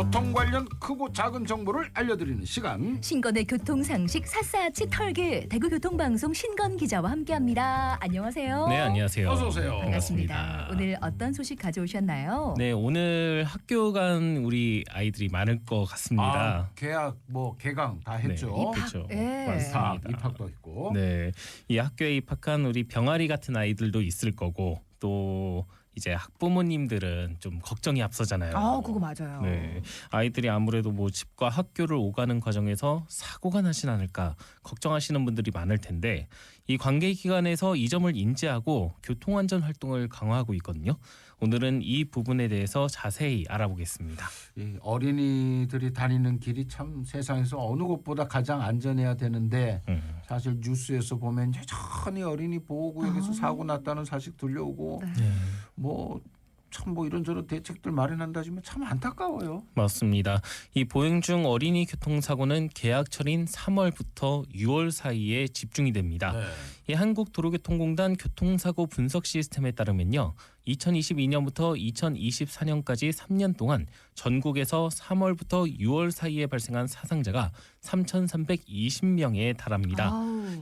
교통 관련 크고 작은 정보를 알려드리는 시간. 신건의 교통상식 샅샅이 털기 대구교통방송 신건 기자와 함께합니다. 안녕하세요. 네, 안녕하세요. 어서 오세요. 반갑습니다. 오늘 어떤 소식 가져오셨나요? 네, 오늘 학교 간 우리 아이들이 많을 것 같습니다. 계약 개강 다 했죠. 네, 그렇죠. 네. 맞습니다. 입학도 했고. 네, 이 학교에 입학한 우리 병아리 같은 아이들도 있을 거고 또 이제 학부모님들은 좀 걱정이 앞서잖아요. 그거 맞아요. 네, 아이들이 아무래도 뭐 집과 학교를 오가는 과정에서 사고가 나진 않을까 걱정하시는 분들이 많을 텐데 이 관계기관에서 이 점을 인지하고 교통안전 활동을 강화하고 있거든요. 오늘은 이 부분에 대해서 자세히 알아보겠습니다. 이 어린이들이 다니는 길이 참 세상에서 어느 곳보다 가장 안전해야 되는데 사실 뉴스에서 보면 여전히 어린이 보호구역에서 사고 났다는 사실 들려오고 뭐 참 뭐 이런저런 대책들 마련한다지만 참 안타까워요. 맞습니다. 이 보행 중 어린이 교통사고는 계약철인 3월부터 6월 사이에 집중이 됩니다. 이 한국도로교통공단 교통사고 분석 시스템에 따르면요. 2022년부터 2024년까지 3년 동안 전국에서 3월부터 6월 사이에 발생한 사상자가 3,320명에 달합니다.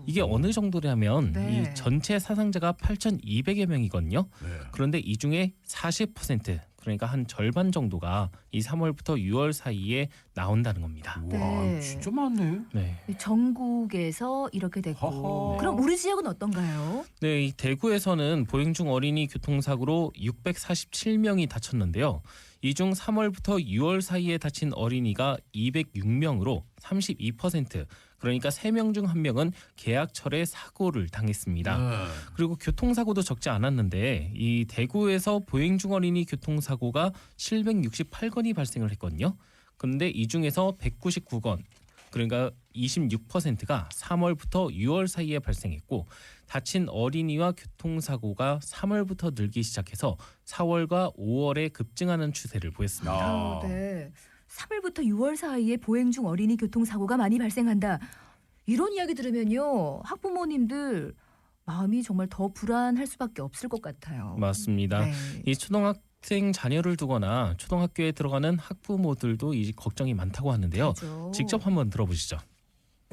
이게 어느 정도냐면 이 전체 사상자가 8,200여 명이거든요. 그런데 이 중에 40% 그러니까 한 절반 정도가 이 3월부터 6월 사이에 나온다는 겁니다. 와, 진짜 많네. 네. 전국에서 이렇게 됐고 허허. 그럼 우리 지역은 어떤가요? 네, 이 대구에서는 보행 중 어린이 교통사고로 647명이 다쳤는데요. 이 중 3월부터 6월 사이에 다친 어린이가 206명으로 32%, 그러니까 3명 중 1명은 계약철에 사고를 당했습니다. 그리고 교통사고도 적지 않았는데 이 대구에서 보행 중 어린이 교통사고가 768건이 발생을 했거든요. 그런데 이 중에서 199건, 그러니까 26%가 3월부터 6월 사이에 발생했고 다친 어린이와 교통사고가 3월부터 늘기 시작해서 4월과 5월에 급증하는 추세를 보였습니다. 네. 3월부터 6월 사이에 보행 중 어린이 교통사고가 많이 발생한다. 이런 이야기 들으면요. 학부모님들 마음이 정말 더 불안할 수밖에 없을 것 같아요. 맞습니다. 네. 이 초등학생 자녀를 두거나 초등학교에 들어가는 학부모들도 이 걱정이 많다고 하는데요. 그렇죠. 직접 한번 들어보시죠.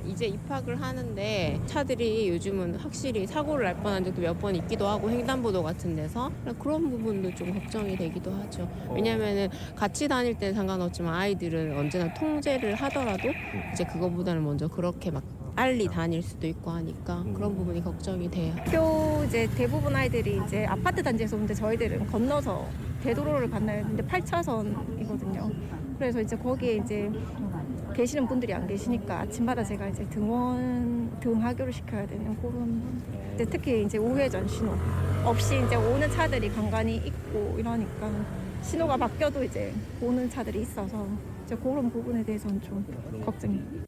이제 입학을 하는데 차들이 요즘은 확실히 사고를 날 뻔한 적도 몇 번 있기도 하고 횡단보도 같은 데서 그런 부분도 좀 걱정이 되기도 하죠. 왜냐면은 같이 다닐 때는 상관없지만 아이들은 언제나 통제를 하더라도 이제 그거보다는 먼저 그렇게 막 빨리 다닐 수도 있고 하니까 그런 부분이 걱정이 돼요. 학교 이제 대부분 아이들이 이제 아파트 단지에서 오는데 저희들은 건너서 대도로를 건너야 되는데 8차선이거든요. 그래서 이제 거기에 이제 계시는 분들이 안 계시니까 아침마다 제가 이제 등하교를 시켜야 되는 그런 이제 특히 이제 우회전 신호 없이 이제 오는 차들이 간간히 있고 이러니까 신호가 바뀌어도 이제 오는 차들이 있어서 이제 그런 부분에 대해서는 좀 걱정이에요.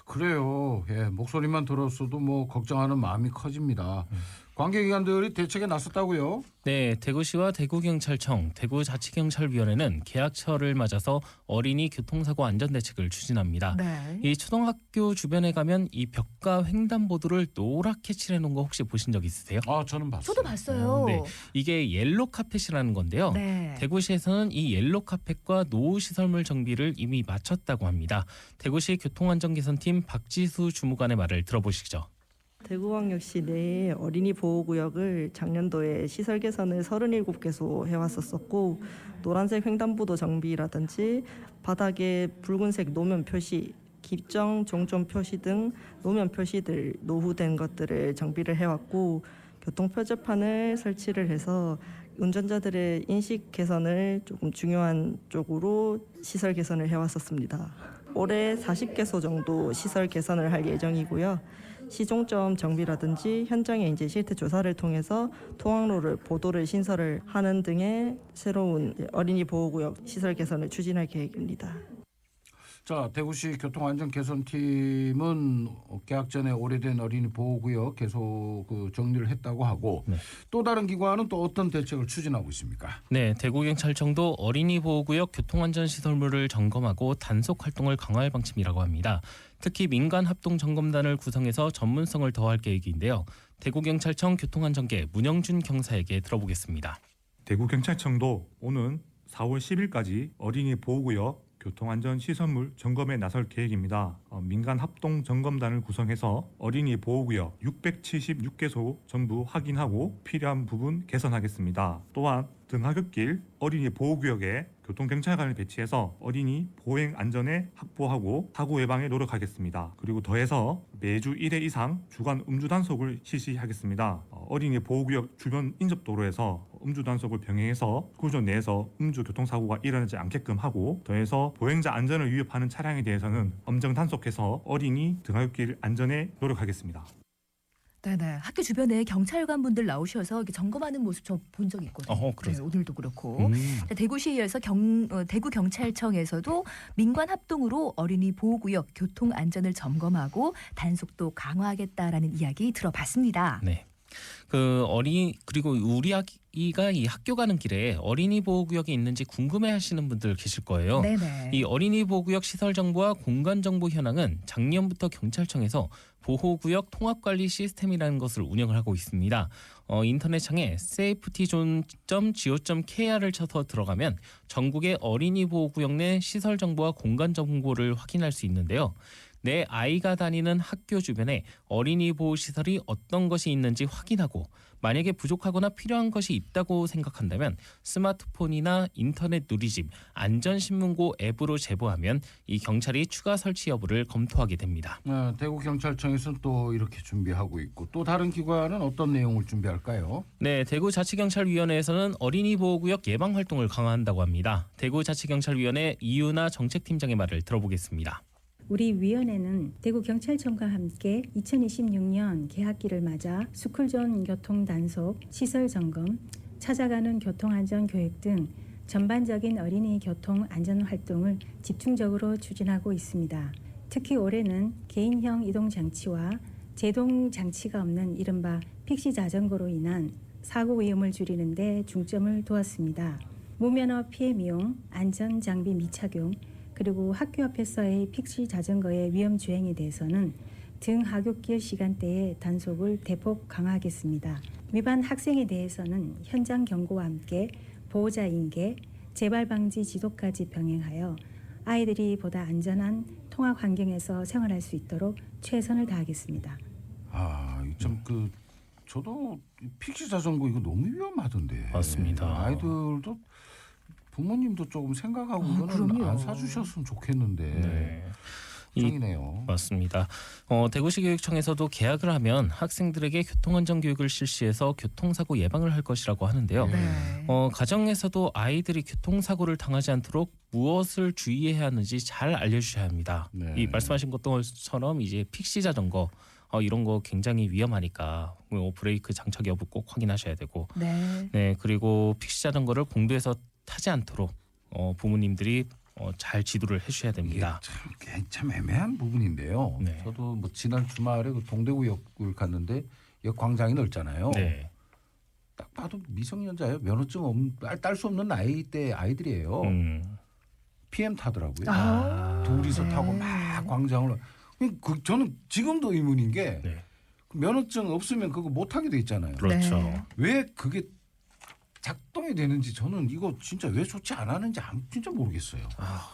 그래요. 목소리만 들었어도 뭐 걱정하는 마음이 커집니다. 관계기관들이 대책에 나섰다고요? 네, 대구시와 대구경찰청, 대구자치경찰위원회는 계약철을 맞아서 어린이 교통사고 안전대책을 추진합니다. 네. 이 초등학교 주변에 가면 이 벽과 횡단보도를 노랗게 칠해놓은 거 혹시 보신 적 있으세요? 저는 봤어요. 저도 봤어요. 네, 이게 옐로 카펫이라는 건데요. 네. 대구시에서는 이 옐로 카펫과 노후 시설물 정비를 이미 마쳤다고 합니다. 대구시 교통안전개선팀 박지수 주무관의 말을 들어보시죠. 대구광역시 내에 어린이 보호구역을 작년도에 시설 개선을 37개소 해왔었고 노란색 횡단보도 정비라든지 바닥에 붉은색 노면 표시, 기정 종점 표시 등 노면 표시들 노후된 것들을 정비를 해왔고 교통표지판을 설치를 해서 운전자들의 인식 개선을 조금 중요한 쪽으로 시설 개선을 해왔었습니다. 올해 40개소 정도 시설 개선을 할 예정이고요. 시종점 정비라든지 현장에 이제 실태 조사를 통해서 통학로를 보도를 신설을 하는 등의 새로운 어린이 보호구역 시설 개선을 추진할 계획입니다. 자, 대구시 교통안전개선팀은 개학 전에 오래된 어린이 보호구역 계속 정리를 했다고 하고 또 다른 기관은 또 어떤 대책을 추진하고 있습니까? 네, 대구경찰청도 어린이 보호구역 교통안전시설물을 점검하고 단속 활동을 강화할 방침이라고 합니다. 특히 민간 합동점검단을 구성해서 전문성을 더할 계획인데요. 대구경찰청 교통안전계 문영준 경사에게 들어보겠습니다. 대구경찰청도 오는 4월 10일까지 어린이 보호구역 교통안전시설물 점검에 나설 계획입니다. 민간 합동 점검단을 구성해서 어린이 보호구역 676개소 전부 확인하고 필요한 부분 개선하겠습니다. 또한 등하굣길 어린이 보호구역에 교통경찰관을 배치해서 어린이 보행 안전에 확보하고 사고 예방에 노력하겠습니다. 그리고 더해서 매주 1회 이상 주간 음주 단속을 실시하겠습니다. 어린이 보호구역 주변 인접도로에서 음주 단속을 병행해서 구조 내에서 음주 교통사고가 일어나지 않게끔 하고, 더해서 보행자 안전을 위협하는 차량에 대해서는 엄정 단속해서 어린이 등하굣길 안전에 노력하겠습니다. 네네. 학교 주변에 경찰관 분들 나오셔서 이렇게 점검하는 모습 저 본 적 있거든요. 그러세요? 오늘도 그렇고. 대구시에서 대구 경찰청에서도 민관 합동으로 어린이 보호구역 교통 안전을 점검하고 단속도 강화하겠다라는 이야기 들어봤습니다. 네. 그리고 우리 아기가 이 학교 가는 길에 어린이 보호구역이 있는지 궁금해하시는 분들 계실 거예요. 네네. 이 어린이 보호구역 시설 정보와 공간 정보 현황은 작년부터 경찰청에서 보호구역 통합관리 시스템이라는 것을 운영을 하고 있습니다. 인터넷창에 safetyzone.go.kr을 쳐서 들어가면 전국의 어린이 보호구역 내 시설 정보와 공간 정보를 확인할 수 있는데요. 내 아이가 다니는 학교 주변에 어린이 보호 시설이 어떤 것이 있는지 확인하고, 만약에 부족하거나 필요한 것이 있다고 생각한다면 스마트폰이나 인터넷 누리집, 안전신문고 앱으로 제보하면 이 경찰이 추가 설치 여부를 검토하게 됩니다. 대구경찰청에서는 또 이렇게 준비하고 있고, 또 다른 기관은 어떤 내용을 준비할까요? 네, 대구자치경찰위원회에서는 어린이 보호구역 예방 활동을 강화한다고 합니다. 대구자치경찰위원회 이윤아 정책팀장의 말을 들어보겠습니다. 우리 위원회는 대구경찰청과 함께 2026년 개학기를 맞아 스쿨존 교통 단속, 시설 점검, 찾아가는 교통안전 교육 등 전반적인 어린이 교통 안전 활동을 집중적으로 추진하고 있습니다. 특히 올해는 개인형 이동 장치와 제동 장치가 없는 이른바 픽시 자전거로 인한 사고 위험을 줄이는 데 중점을 두었습니다. 무면허 피해 미용, 안전 장비 미착용, 그리고 학교 앞에서의 픽시 자전거의 위험 주행에 대해서는 등하굣길 시간대에 단속을 대폭 강화하겠습니다. 위반 학생에 대해서는 현장 경고와 함께 보호자 인계, 재발 방지 지도까지 병행하여 아이들이 보다 안전한 통학 환경에서 생활할 수 있도록 최선을 다하겠습니다. 저도 픽시 자전거 이거 너무 위험하던데. 맞습니다. 아이들도 부모님도 조금 생각하고 이거는 그럼요. 안 사주셨으면 좋겠는데. 네. 걱정이네요. 맞습니다. 대구시 교육청에서도 개학을 하면 학생들에게 교통안전 교육을 실시해서 교통사고 예방을 할 것이라고 하는데요. 네. 가정에서도 아이들이 교통사고를 당하지 않도록 무엇을 주의해야 하는지 잘 알려주셔야 합니다. 네. 이 말씀하신 것처럼 이제 픽시 자전거 이런 거 굉장히 위험하니까 브레이크 장착 여부 꼭 확인하셔야 되고, 네. 그리고 픽시 자전거를 공도에서 타지 않도록 부모님들이 잘 지도를 해주셔야 됩니다. 이게 참 애매한 부분인데요. 네. 저도 뭐 지난 주말에 그 동대구역을 갔는데 여기 광장이 넓잖아요. 네. 딱 봐도 미성년자예요. 면허증 딸 수 없는 나이대 아이들이에요. PM 타더라고요. 둘이서 네. 타고 막 광장을. 저는 지금도 의문인 게 네. 면허증 없으면 그거 못 타게 돼 있잖아요. 그렇죠. 네. 왜 그게 작동이 되는지 저는 이거 진짜 왜 좋지 않았는지 진짜 모르겠어요.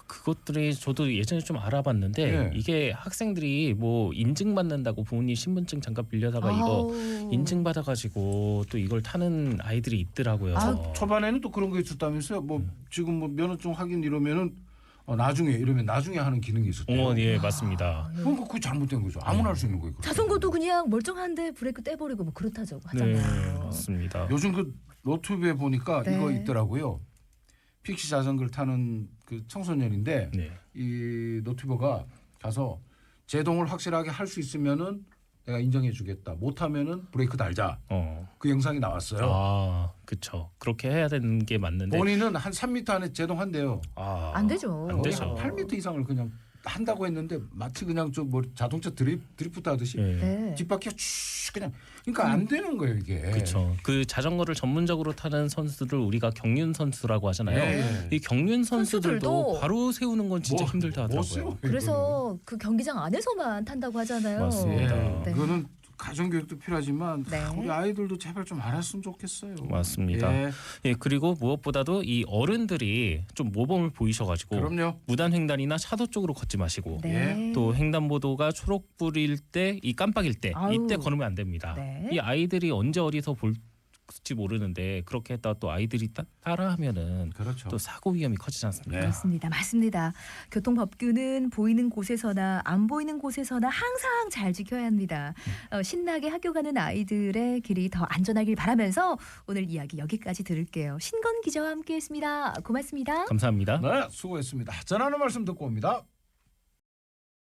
그것들이 저도 예전에 좀 알아봤는데 네. 이게 학생들이 뭐 인증받는다고 부모님 신분증 잠깐 빌려다가 이거 인증받아가지고 또 이걸 타는 아이들이 있더라고요. 초반에는 또 그런 거 있었다면서요. 뭐 지금 뭐 면허증 확인 이러면은 나중에 하는 기능이 있었대요. 예, 맞습니다. 그럼 그게 잘못된 거죠. 아무나 할 수 있는 거예요. 자전거도 그냥 멀쩡한데 브레이크 떼버리고 뭐 그렇다고 하잖아요. 네, 맞습니다. 요즘 그 노트북에 보니까 네. 이거 있더라고요. 픽시 자전거를 타는 그 청소년인데 네. 이 노트북가 가서 제동을 확실하게 할 수 있으면은 내가 인정해주겠다. 못하면은 브레이크 달자. 그 영상이 나왔어요. 그렇죠. 그렇게 해야 되는 게 맞는데 본인은 한 3m 안에 제동한대요. 안 되죠. 안 되죠. 8m 이상을 그냥 한다고 했는데 마치 그냥 저 뭐 자동차 드리프트 하듯이 네. 뒷바퀴가 쭉 그냥 그러니까 안 되는 거예요 이게. 그렇죠. 그 자전거를 전문적으로 타는 선수들을 우리가 경륜 선수라고 하잖아요. 네. 이 경륜 선수들도 선수들도 바로 세우는 건 진짜 힘들다 하더라고요. 그래서 그 경기장 안에서만 탄다고 하잖아요. 맞습니다. 네. 그거는 가정교육도 필요하지만 네. 우리 아이들도 제발 좀 알았으면 좋겠어요. 맞습니다. 예, 예, 그리고 무엇보다도 이 어른들이 좀 모범을 보이셔가지고 그럼요. 무단횡단이나 차도 쪽으로 걷지 마시고 네. 또 횡단보도가 초록불일 때, 이 깜빡일 때 아유. 이때 걸으면 안 됩니다. 네. 이 아이들이 언제 어디서 볼지 모르는데 그렇게 했다 또 아이들이 따라하면은 그렇죠. 또 사고 위험이 커지지 않습니까? 네. 그렇습니다. 맞습니다. 교통법규는 보이는 곳에서나 안 보이는 곳에서나 항상 잘 지켜야 합니다. 신나게 학교 가는 아이들의 길이 더 안전하길 바라면서 오늘 이야기 여기까지 들을게요. 신건 기자와 함께했습니다. 고맙습니다. 감사합니다. 네, 수고했습니다. 전하는 말씀 듣고 옵니다.